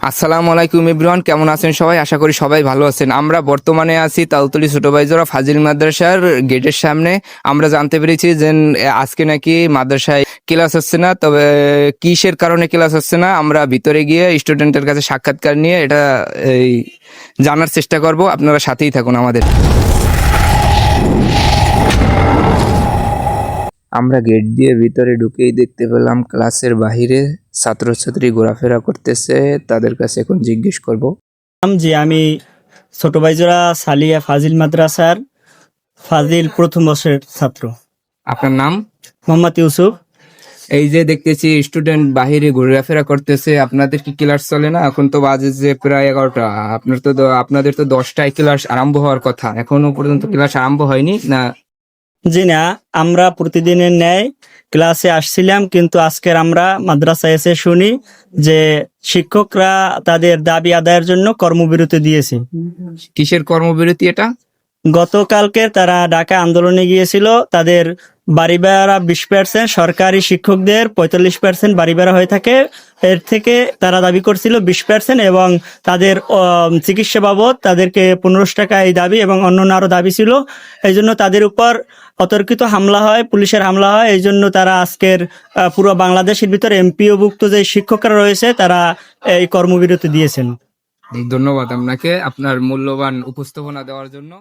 আসসালামু আলাইকুম এভরিওয়ান, কেমন আছেন সবাই? আশা করি সবাই ভালো আছেন। আমরা বর্তমানে আছি তালতলি ছোট ভাইজোড়া ফাজিল মাদ্রাসার গেটের সামনে। আমরা জানতে পেরেছি যে আজকে নাকি মাদ্রাসায় ক্লাস হচ্ছে না, তবে কিসের কারণে ক্লাস হচ্ছে না আমরা ভিতরে গিয়ে স্টুডেন্টের কাছে সাক্ষাৎকার নিয়ে এটা এই জানার চেষ্টা করব। আপনারা সাথেই থাকুন আমাদের। আমরা গেট দিয়ে ভিতরে ঢুকেই দেখতে পেলাম ক্লাসের বাহিরে ছাত্রছাত্রী ঘোরাফেরা করতেছে। তাদের কাছে এখন জিজ্ঞেস করব। জি, আমি ছোট ভাইজোড়া সালিয়া ফাজিল মাদ্রাসার ফাজিল প্রথম বর্ষের ছাত্র আপনার নাম? মোহাম্মদ ইউসুফ। এই যে দেখতেছি স্টুডেন্ট বাহিরে ঘোরাফেরা করতেছে, আপনাদের কি ক্লাস চলে না? এখন তো বাজে যে প্রায় 11টা। আপনাদের তো 10টায় ক্লাস আরম্ভ হওয়ার কথা, এখনো পর্যন্ত ক্লাস আরম্ভ হয়নি না? জি না, আমরা প্রতিদিনের ন্যায় ক্লাসে আসছিলাম, কিন্তু আজকের আমরা মাদ্রাসায় এসে শুনি যে শিক্ষকরা তাদের দাবি আদায়ের জন্য কর্মবিরতি দিয়েছে। কিসের কর্মবিরতি এটা? গতকালকে তারা ঢাকা আন্দোলনে গিয়েছিল। তাদের বাড়ি ভাড়া 20%, সরকারি শিক্ষকদের 45% বাড়ি ভাড়া হয়ে থাকে। এর থেকে তারা দাবি করছিল 20%, এবং তাদের চিকিৎসা বাবদ তাদেরকে 1500 টাকা এই দাবি, এবং অন্যান্য আরো দাবি ছিল। এই জন্য তাদের উপর অতর্কিত হামলা হয়, পুলিশের হামলা হয়। এই জন্য তারা আজকের পুরো বাংলাদেশের ভিতরে এমপিওভুক্ত যে শিক্ষকরা রয়েছে তারা এই কর্মবিরতি দিয়েছেন। ধন্যবাদ আপনাকে আপনার মূল্যবান উপস্থাপনা দেওয়ার জন্য।